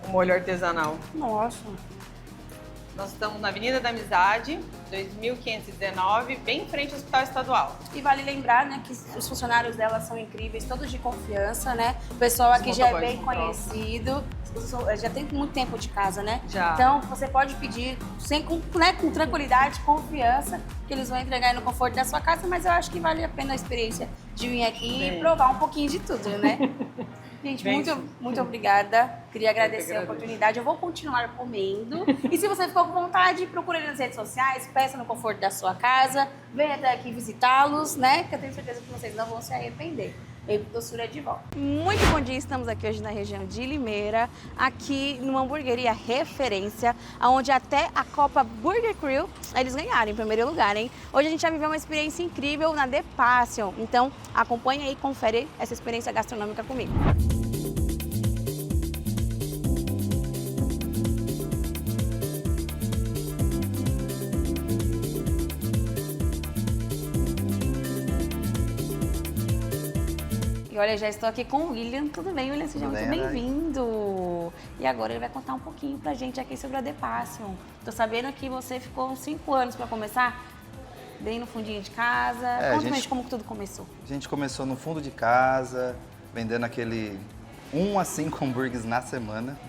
O molho artesanal. Nossa. Nós estamos na Avenida da Amizade, 2519, bem em frente ao Hospital Estadual. E vale lembrar, né, que os funcionários dela são incríveis, todos de confiança, né? O pessoal aqui Os já é motoboys bem são top. conhecido, já tem muito tempo de casa, né? Já. Então, você pode pedir com tranquilidade, confiança, que eles vão entregar aí no conforto da sua casa, mas eu acho que vale a pena a experiência de vir aqui e Bem. provar um pouquinho de tudo, né? Gente, Bem, muito obrigada. Queria agradecer a agradeço. oportunidade. Eu vou continuar comendo. E se você ficou com vontade, procure ele nas redes sociais, peça no conforto da sua casa, venha até aqui visitá-los, né? Que eu tenho certeza que vocês não vão se arrepender. Vem pro Doçura de volta. Muito bom dia, estamos aqui hoje na região de Limeira, aqui numa hamburgueria referência, onde até a Copa Burger Crew eles ganharam em primeiro lugar, hein? Hoje a gente vai viver uma experiência incrível na The Passion, então acompanha aí e confere essa experiência gastronômica comigo. Olha, já estou aqui com o William. Tudo bem, William? Seja muito bem-vindo. E agora ele vai contar um pouquinho pra gente aqui sobre a The Passion. Tô sabendo que você ficou uns 5 anos para começar, bem no fundinho de casa. Conta pra gente como que tudo começou. A gente começou no fundo de casa, vendendo aquele 1 a 5 hambúrgueres na semana.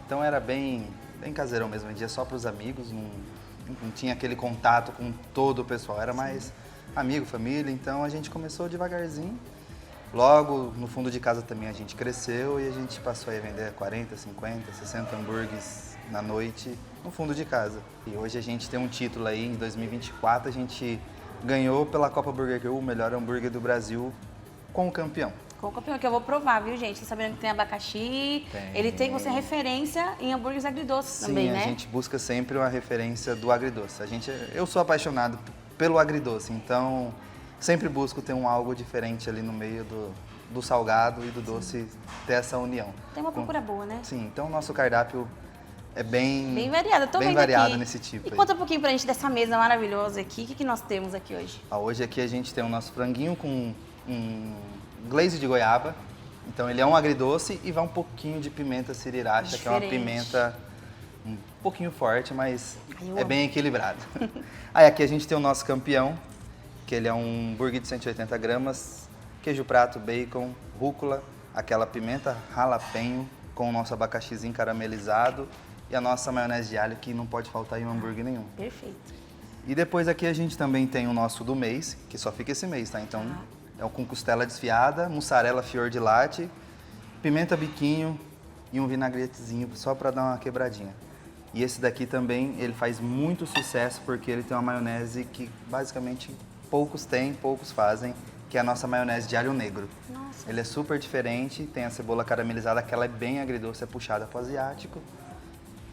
Então era bem caseirão mesmo, vendia só para os amigos, não tinha aquele contato com todo o pessoal, era mais amigo, família. Então a gente começou devagarzinho. Logo, no fundo de casa também a gente cresceu e a gente passou a vender 40, 50, 60 hambúrgueres na noite no fundo de casa. E hoje a gente tem um título aí, em 2024 a gente ganhou pela Copa Burger Crew o melhor hambúrguer do Brasil com o campeão. Com o campeão, que eu vou provar, viu, gente? Tá sabendo que tem abacaxi, você é referência em hambúrgueres agridoces também, né? Sim, a gente busca sempre uma referência do agridoce. Eu sou apaixonado pelo agridoce, então sempre busco ter algo diferente ali no meio do salgado e do doce, ter essa união. Tem uma procura boa, né? Sim, então o nosso cardápio é bem variado. Tô bem vendo variado aqui. nesse tipo. E conta um pouquinho pra gente dessa mesa maravilhosa aqui. O que nós temos aqui hoje? Hoje aqui a gente tem o nosso franguinho com glaze de goiaba. Então ele é um agridoce e vai um pouquinho de pimenta siriracha, que é uma pimenta um pouquinho forte, mas é bem equilibrado. Aí aqui a gente tem o nosso campeão, que ele é um hambúrguer de 180 gramas, queijo prato, bacon, rúcula, aquela pimenta jalapeño com o nosso abacaxizinho caramelizado e a nossa maionese de alho, que não pode faltar em um hambúrguer nenhum. Perfeito. E depois aqui a gente também tem o nosso do mês, que só fica esse mês, tá? Então é com costela desfiada, mussarela fior de latte, pimenta biquinho e um vinagretezinho só para dar uma quebradinha. E esse daqui também, ele faz muito sucesso porque ele tem uma maionese que basicamente poucos têm, poucos fazem, que é a nossa maionese de alho negro. Nossa. Ele é super diferente, tem a cebola caramelizada, que ela é bem agridoce, é puxada para o asiático.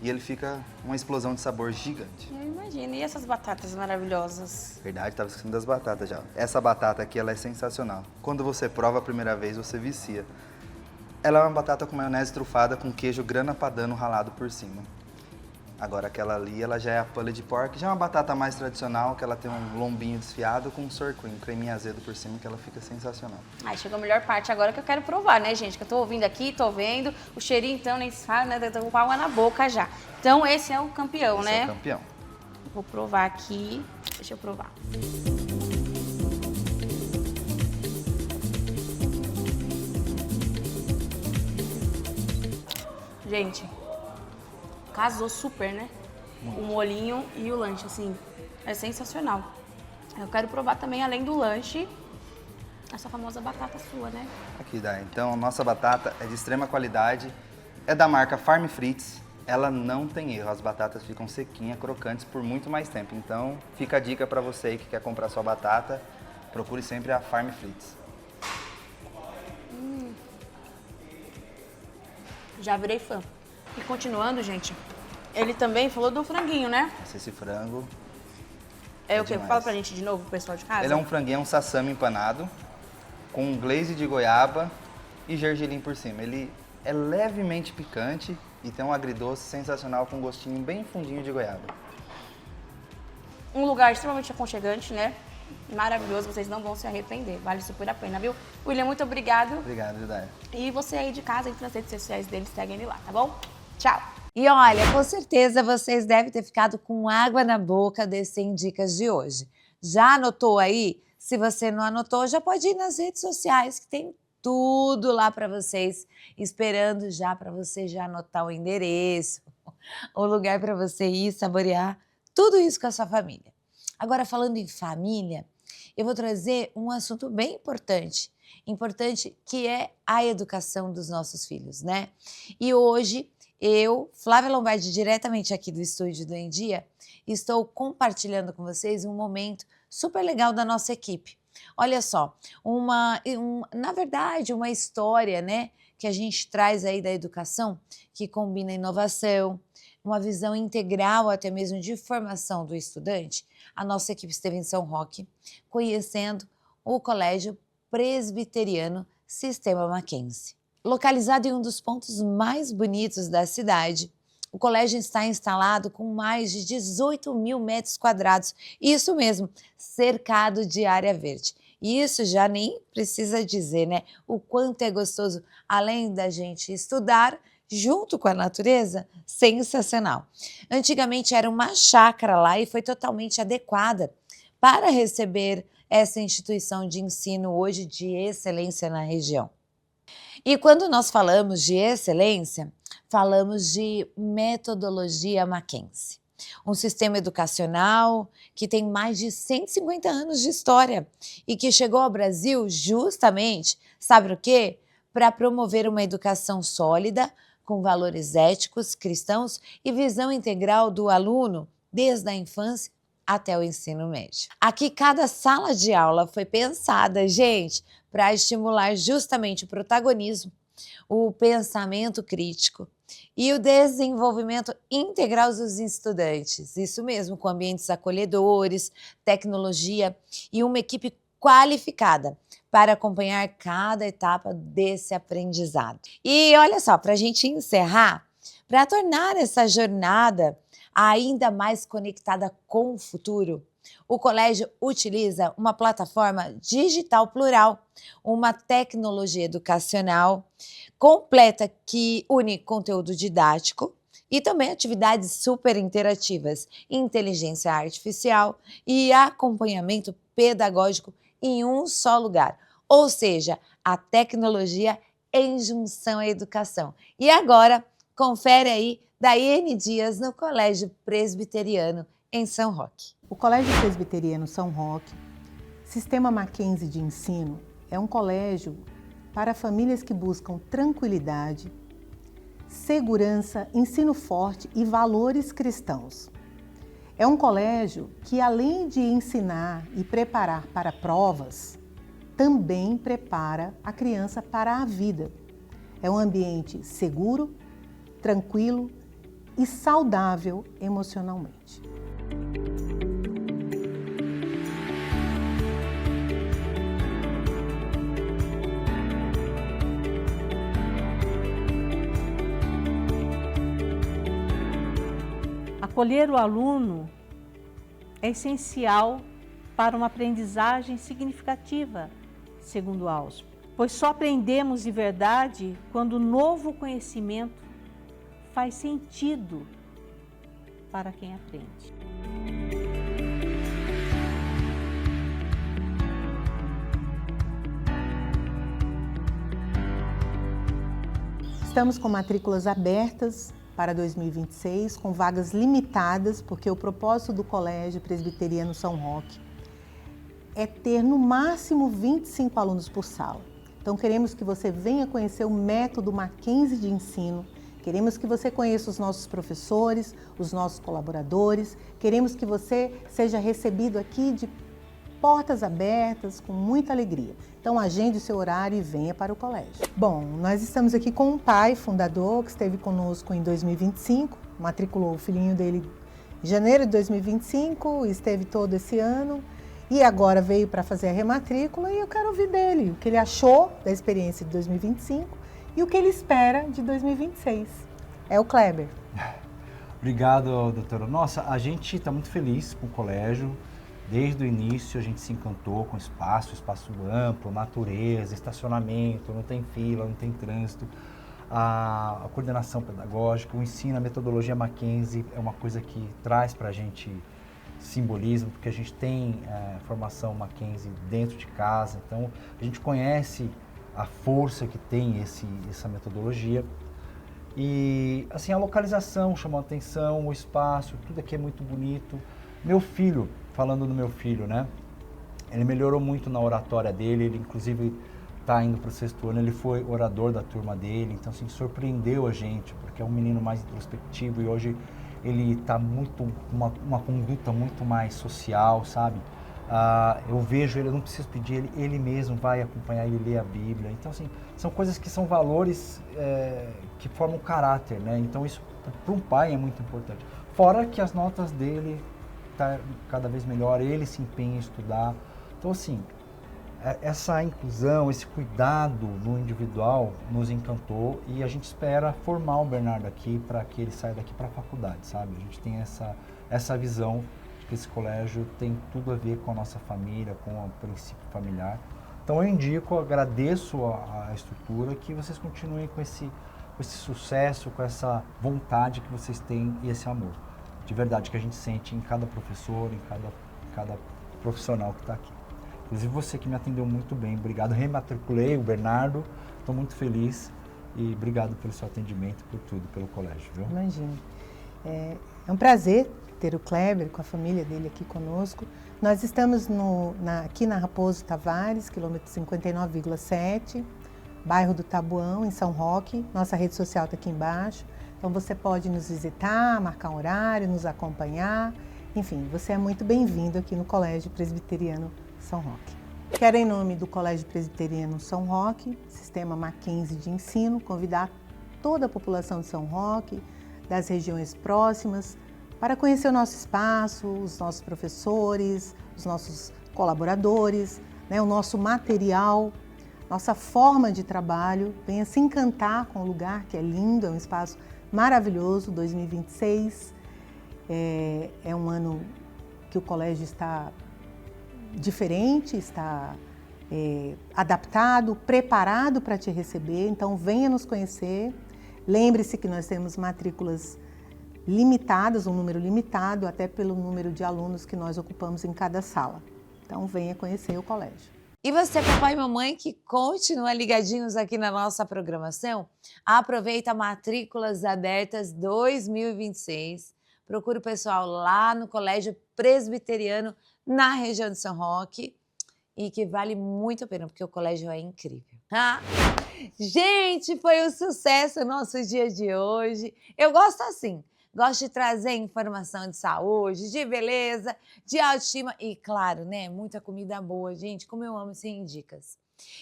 E ele fica uma explosão de sabor gigante. Eu imagino. E essas batatas maravilhosas? Verdade, estava esquecendo das batatas já. Essa batata aqui, ela é sensacional. Quando você prova a primeira vez, você vicia. Ela é uma batata com maionese trufada com queijo grana padano ralado por cima. Agora aquela ali, ela já é a pulled pork, já é uma batata mais tradicional, que ela tem um lombinho desfiado com sour cream, creminho azedo por cima, que ela fica sensacional. Ai, chegou a melhor parte agora que eu quero provar, né, gente? Que eu tô ouvindo aqui, tô vendo, o cheirinho então nem se fala, né? Tô com água na boca já. Então esse é o campeão, né? Esse é o campeão. Vou provar aqui, deixa eu provar. Gente, casou super, né? O molhinho e o lanche, assim, é sensacional. Eu quero provar também, além do lanche, essa famosa batata sua, né? Aqui dá. Então, a nossa batata é de extrema qualidade, é da marca Farm Frites. Ela não tem erro, as batatas ficam sequinhas, crocantes por muito mais tempo. Então, fica a dica para você aí que quer comprar sua batata, procure sempre a Farm Frites. Já virei fã. E continuando, gente, ele também falou do franguinho, né? Esse frango É o quê? demais. Fala pra gente de novo, pessoal de casa. Ele é um franguinho, um sassami empanado, com um glaze de goiaba e gergelim por cima. Ele é levemente picante e tem um agridoce sensacional com um gostinho bem fundinho de goiaba. Um lugar extremamente aconchegante, né? Maravilhoso, vocês não vão se arrepender. Vale super a pena, viu? William, muito obrigado. Obrigado, Judai. E você aí de casa, entre nas redes sociais dele, segue ele lá, tá bom? Tchau! E olha, com certeza vocês devem ter ficado com água na boca desse Sem Dicas de hoje. Já anotou aí? Se você não anotou, já pode ir nas redes sociais, que tem tudo lá para vocês, esperando já para você já anotar o endereço, o lugar para você ir saborear tudo isso com a sua família. Agora, falando em família, eu vou trazer um assunto bem importante que é a educação dos nossos filhos, né? E hoje eu, Flávia Lombardi, diretamente aqui do estúdio do Em Dia, estou compartilhando com vocês um momento super legal da nossa equipe. Olha só, na verdade, uma história, né, que a gente traz aí da educação, que combina inovação, uma visão integral até mesmo de formação do estudante. A nossa equipe esteve em São Roque, conhecendo o Colégio Presbiteriano Sistema Mackenzie. Localizado em um dos pontos mais bonitos da cidade, o colégio está instalado com mais de 18 mil metros quadrados, isso mesmo, cercado de área verde. E isso já nem precisa dizer, né? O quanto é gostoso, além da gente estudar junto com a natureza, sensacional. Antigamente era uma chácara lá e foi totalmente adequada para receber essa instituição de ensino hoje de excelência na região. E quando nós falamos de excelência, falamos de metodologia Mackenzie, um sistema educacional que tem mais de 150 anos de história e que chegou ao Brasil justamente, sabe o quê? Para promover uma educação sólida, com valores éticos, cristãos e visão integral do aluno desde a infância até o ensino médio. Aqui cada sala de aula foi pensada, gente, para estimular justamente o protagonismo, o pensamento crítico e o desenvolvimento integral dos estudantes. Isso mesmo, com ambientes acolhedores, tecnologia e uma equipe qualificada para acompanhar cada etapa desse aprendizado. E olha só, para a gente encerrar, para tornar essa jornada ainda mais conectada com o futuro, o colégio utiliza uma plataforma digital plural, uma tecnologia educacional completa que une conteúdo didático e também atividades super interativas, inteligência artificial e acompanhamento pedagógico em um só lugar. Ou seja, a tecnologia em junção à educação. E agora, confere aí Daiane Dias no Colégio Presbiteriano em São Roque. O Colégio Presbiteriano São Roque, Sistema Mackenzie de Ensino, é um colégio para famílias que buscam tranquilidade, segurança, ensino forte e valores cristãos. É um colégio que, além de ensinar e preparar para provas, também prepara a criança para a vida. É um ambiente seguro, tranquilo e saudável emocionalmente. Acolher o aluno é essencial para uma aprendizagem significativa, segundo Ausubel, pois só aprendemos de verdade quando o novo conhecimento faz sentido para quem aprende. Estamos com matrículas abertas para 2026, com vagas limitadas, porque o propósito do Colégio Presbiteriano São Roque é ter no máximo 25 alunos por sala. Então queremos que você venha conhecer o método Mackenzie de ensino, queremos que você conheça os nossos professores, os nossos colaboradores, queremos que você seja recebido aqui de portas abertas, com muita alegria. Então agende o seu horário e venha para o colégio. Bom, nós estamos aqui com um pai fundador que esteve conosco em 2025, matriculou o filhinho dele em janeiro de 2025, esteve todo esse ano e agora veio para fazer a rematrícula e eu quero ouvir dele, o que ele achou da experiência de 2025 e o que ele espera de 2026. É o Kleber. Obrigado, doutora. Nossa, a gente está muito feliz com o colégio. Desde o início a gente se encantou com o espaço amplo, natureza, estacionamento, não tem fila, não tem trânsito. A coordenação pedagógica, o ensino, a metodologia Mackenzie é uma coisa que traz para a gente simbolismo, porque a gente tem formação Mackenzie dentro de casa, então a gente conhece a força que tem essa metodologia. E assim, a localização chamou a atenção, o espaço, tudo aqui é muito bonito. Meu filho, falando do meu filho, né? Ele melhorou muito na oratória dele, ele inclusive está indo para o 6º ano, ele foi orador da turma dele, então assim, surpreendeu a gente, porque é um menino mais introspectivo e hoje ele está muito, uma conduta muito mais social, sabe? Eu vejo ele, eu não preciso pedir, ele mesmo vai acompanhar, ele lê a Bíblia. Então, assim, são coisas que são valores que formam caráter, né? Então, isso para um pai é muito importante. Fora que as notas dele tá cada vez melhor, ele se empenha em estudar. Então, assim, essa inclusão, esse cuidado no individual nos encantou e a gente espera formar o Bernardo aqui para que ele saia daqui para a faculdade, sabe? A gente tem essa visão de que esse colégio tem tudo a ver com a nossa família, com o princípio familiar. Então eu indico, agradeço a estrutura, que vocês continuem com esse sucesso, com essa vontade que vocês têm e esse amor. De verdade, que a gente sente em cada professor, em cada profissional que está aqui. Inclusive você que me atendeu muito bem, obrigado. Rematriculei o Bernardo, estou muito feliz e obrigado pelo seu atendimento, por tudo, pelo colégio, viu? Imagina. É um prazer ter o Kleber com a família dele aqui conosco. Nós estamos aqui na Raposo Tavares, quilômetro 59,7, bairro do Tabuão, em São Roque. Nossa rede social está aqui embaixo. Então você pode nos visitar, marcar um horário, nos acompanhar. Enfim, você é muito bem-vindo aqui no Colégio Presbiteriano São Roque. Quero, em nome do Colégio Presbiteriano São Roque, Sistema Mackenzie de Ensino, convidar toda a população de São Roque, das regiões próximas, para conhecer o nosso espaço, os nossos professores, os nossos colaboradores, né, o nosso material, nossa forma de trabalho. Venha se encantar com o lugar, que é lindo, é um espaço maravilhoso. 2026 é um ano que o colégio está diferente, está adaptado, preparado para te receber. Então venha nos conhecer. Lembre-se que nós temos matrículas limitadas, um número limitado, até pelo número de alunos que nós ocupamos em cada sala. Então venha conhecer o colégio. E você, papai e mamãe, que continua ligadinhos aqui na nossa programação, aproveita Matrículas Abertas 2026. Procure o pessoal lá no Colégio Presbiteriano, na região de São Roque, e que vale muito a pena, porque o colégio é incrível. Gente, foi um sucesso o nosso dia de hoje. Eu gosto assim, gosto de trazer informação de saúde, de beleza, de autoestima e, claro, né, muita comida boa, gente, como eu amo sem dicas.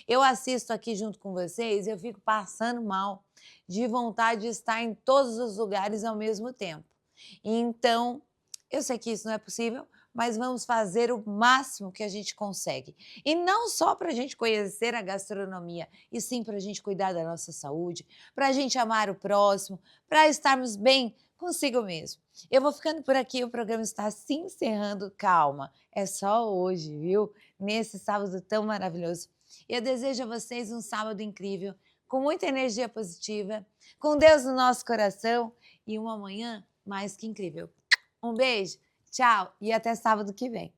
Eu assisto aqui junto com vocês e eu fico passando mal de vontade de estar em todos os lugares ao mesmo tempo. Então, eu sei que isso não é possível, mas vamos fazer o máximo que a gente consegue. E não só para a gente conhecer a gastronomia, e sim para a gente cuidar da nossa saúde, para a gente amar o próximo, para estarmos bem consigo mesmo. Eu vou ficando por aqui, o programa está se encerrando. Calma, é só hoje, viu? Nesse sábado tão maravilhoso. Eu desejo a vocês um sábado incrível, com muita energia positiva, com Deus no nosso coração e uma manhã mais que incrível. Um beijo, tchau e até sábado que vem.